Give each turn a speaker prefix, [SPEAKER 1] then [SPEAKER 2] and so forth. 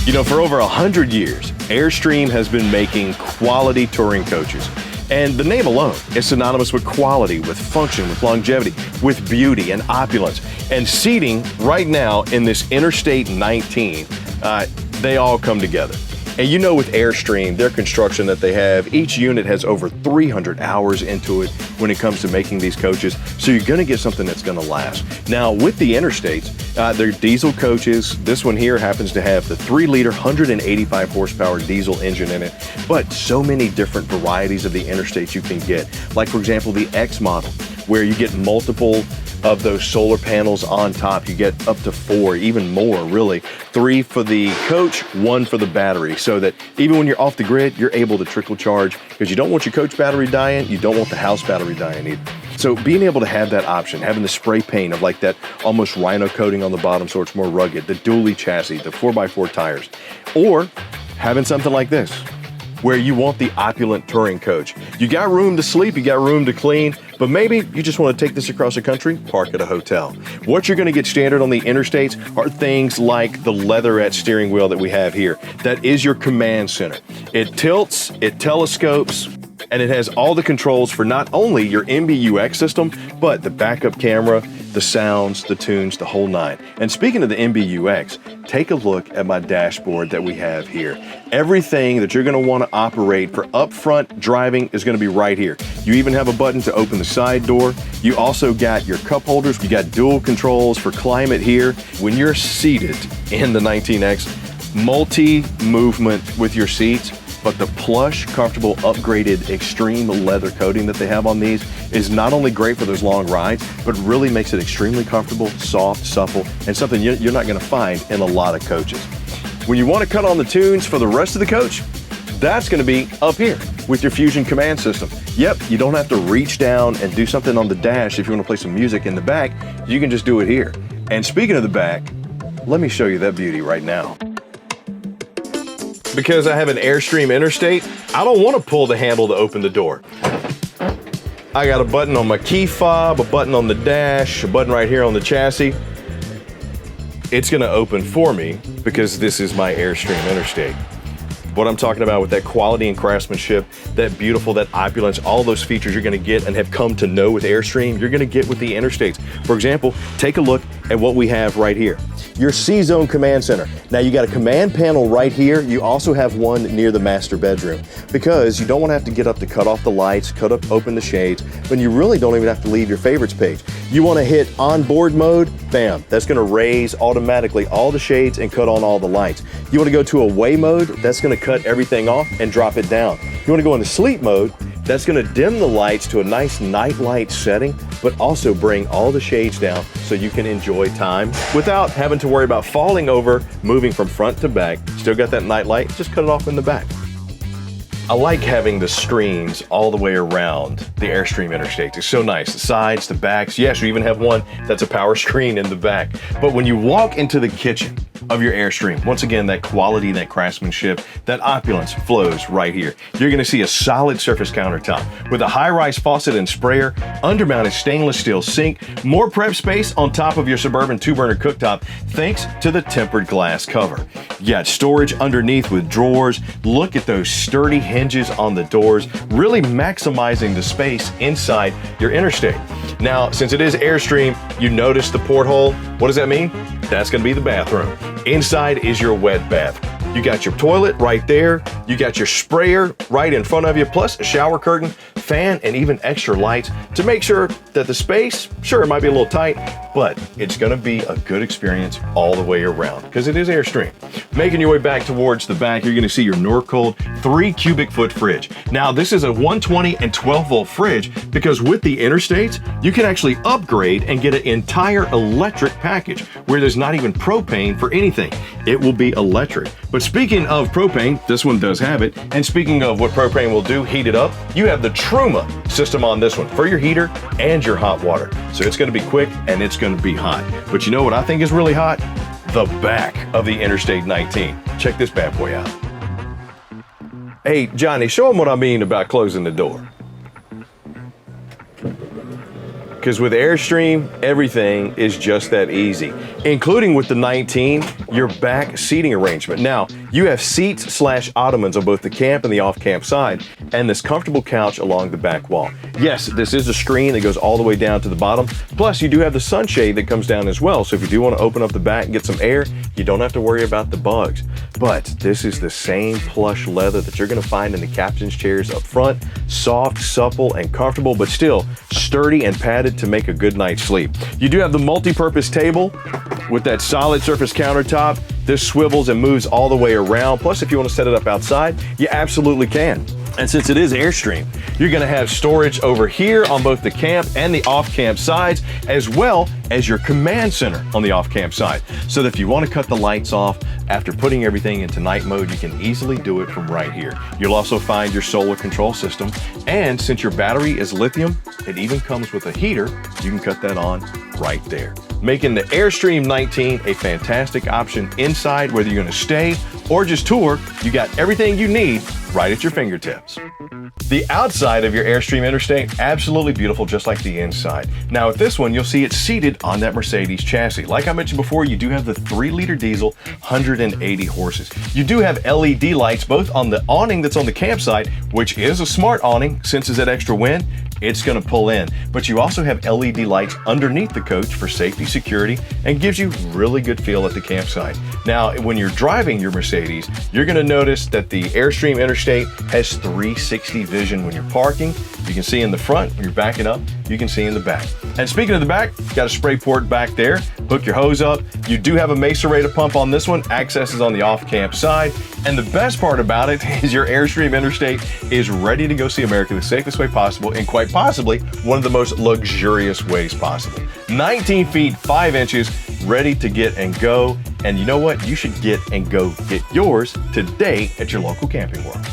[SPEAKER 1] You know, for over 100 years, Airstream has been making quality touring coaches. And the name alone is synonymous with quality, with function, with longevity, with beauty and opulence. And seating right now in this Interstate 19, they all come together. And you know, with Airstream, their construction that they have, each unit has over 300 hours into it when it comes to making these coaches. So you're gonna get something that's gonna last. Now, with the Interstates, they're diesel coaches. This one here happens to have the 3-liter, 185 horsepower diesel engine in it, but so many different varieties of the Interstates you can get. Like, for example, the X model, where you get multiple of those solar panels on top. You get up to 4, even more, really. 3 for the coach, 1 for the battery, so that even when you're off the grid, you're able to trickle charge, because you don't want your coach battery dying, you don't want the house battery dying either. So being able to have that option, having the spray paint of like that almost rhino coating on the bottom so it's more rugged, the dually chassis, the 4x4 tires, or having something like this, where you want the opulent touring coach. You got room to sleep, you got room to clean, but maybe you just want to take this across the country, park at a hotel. What you're going to get standard on the Interstates are things like the leatherette steering wheel that we have here. That is your command center. It tilts, it telescopes, and it has all the controls for not only your MBUX system, but the backup camera, the sounds, the tunes, the whole 9. And speaking of the MBUX, take a look at my dashboard that we have here. Everything that you're going to want to operate for upfront driving is going to be right here. You even have a button to open the side door. You also got your cup holders. You got dual controls for climate here. When you're seated in the 19X, multi-movement with your seats, but the plush, comfortable, upgraded extreme leather coating that they have on these is not only great for those long rides, but really makes it extremely comfortable, soft, supple, and something you're not going to find in a lot of coaches. When you want to cut on the tunes for the rest of the coach, that's going to be up here with your Fusion command system. Yep, you don't have to reach down and do something on the dash if you want to play some music in the back. You can just do it here. And speaking of the back, let me show you that beauty right now. Because I have an Airstream Interstate, I don't want to pull the handle to open the door. I got a button on my key fob, a button on the dash, a button right here on the chassis. It's going to open for me because this is my Airstream Interstate. What I'm talking about with that quality and craftsmanship, that beautiful, that opulence, all those features you're going to get and have come to know with Airstream, you're going to get with the Interstates. For example, take a look at what we have right here. Your C-Zone Command Center. Now you got a command panel right here. You also have one near the master bedroom because you don't want to have to get up to cut off the lights, open the shades, but you really don't even have to leave your favorites page. You want to hit onboard mode, bam, that's going to raise automatically all the shades and cut on all the lights. You want to go to away mode, that's going to cut everything off and drop it down. You want to go into sleep mode, that's going to dim the lights to a nice night light setting, but also bring all the shades down so you can enjoy time without having to worry about falling over, moving from front to back. Still got that night light, just cut it off in the back. I like having the screens all the way around the Airstream Interstate. It's so nice. The sides, the backs. Yes, you even have one that's a power screen in the back. But when you walk into the kitchen of your Airstream, once again, that quality, that craftsmanship, that opulence flows right here. You're going to see a solid surface countertop with a high-rise faucet and sprayer, undermounted stainless steel sink, more prep space on top of your Suburban 2-burner cooktop thanks to the tempered glass cover. You got storage underneath with drawers. Look at those sturdy hinges on the doors, really maximizing the space inside your Interstate. Now, since it is Airstream, you notice the porthole. What does that mean? That's going to be the bathroom. Inside is your wet bath. You got your toilet right there. You got your sprayer right in front of you, plus a shower curtain, fan, and even extra lights to make sure that the space, sure, it might be a little tight, but it's going to be a good experience all the way around because it is Airstream. Making your way back towards the back, you're going to see your Norcold 3 cubic foot fridge. Now, this is a 120 and 12 volt fridge because with the Interstates, you can actually upgrade and get an entire electric package where there's not even propane for anything. It will be electric. But speaking of propane, this one does have it. And speaking of what propane will do, heat it up, you have the Truma system on this one for your heater and your hot water. So it's going to be quick and it's going to be hot. But you know what I think is really hot? The back of the Interstate 19. Check this bad boy out. Hey, Johnny, show them what I mean about closing the door. because with Airstream, everything is just that easy, including with the 19, your back seating arrangement. Now, you have seats/ottomans on both the camp and the off-camp side, and this comfortable couch along the back wall. Yes, this is a screen that goes all the way down to the bottom, plus you do have the sunshade that comes down as well, so if you do want to open up the back and get some air, you don't have to worry about the bugs. But this is the same plush leather that you're going to find in the captain's chairs up front, soft, supple, and comfortable, but still sturdy and padded to make a good night's sleep. You do have the multi-purpose table with that solid surface countertop. This swivels and moves all the way around. Plus, if you want to set it up outside, you absolutely can. And since it is Airstream, you're going to have storage over here on both the camp and the off-camp sides, as well as your command center on the off-camp side. So that if you want to cut the lights off after putting everything into night mode, you can easily do it from right here. You'll also find your solar control system. And since your battery is lithium, it even comes with a heater. You can cut that on right there, making the Airstream 19 a fantastic option inside. Whether you're going to stay or just tour, you got everything you need right at your fingertips. The outside of your Airstream Interstate, absolutely beautiful, just like the inside. Now with this one, you'll see it's seated on that Mercedes chassis. Like I mentioned before, you do have the 3-liter diesel, 180 horses. You do have LED lights both on the awning that's on the campsite, which is a smart awning, senses that extra wind, it's going to pull in. But you also have LED lights underneath the coach for safety, security, and gives you really good feel at the campsite. Now, when you're driving your Mercedes, you're going to notice that the Airstream Interstate has 360 vision when you're parking. You can see in the front. When you're backing up, you can see in the back. And speaking of the back, got a spray port back there. Hook your hose up. You do have a macerator pump on this one. Access is on the off-camp side. And the best part about it is your Airstream Interstate is ready to go see America the safest way possible, and quite possibly one of the most luxurious ways possible. 19 feet 5 inches, ready to get and go. And you know what? You should get and go get yours today at your local Camping World.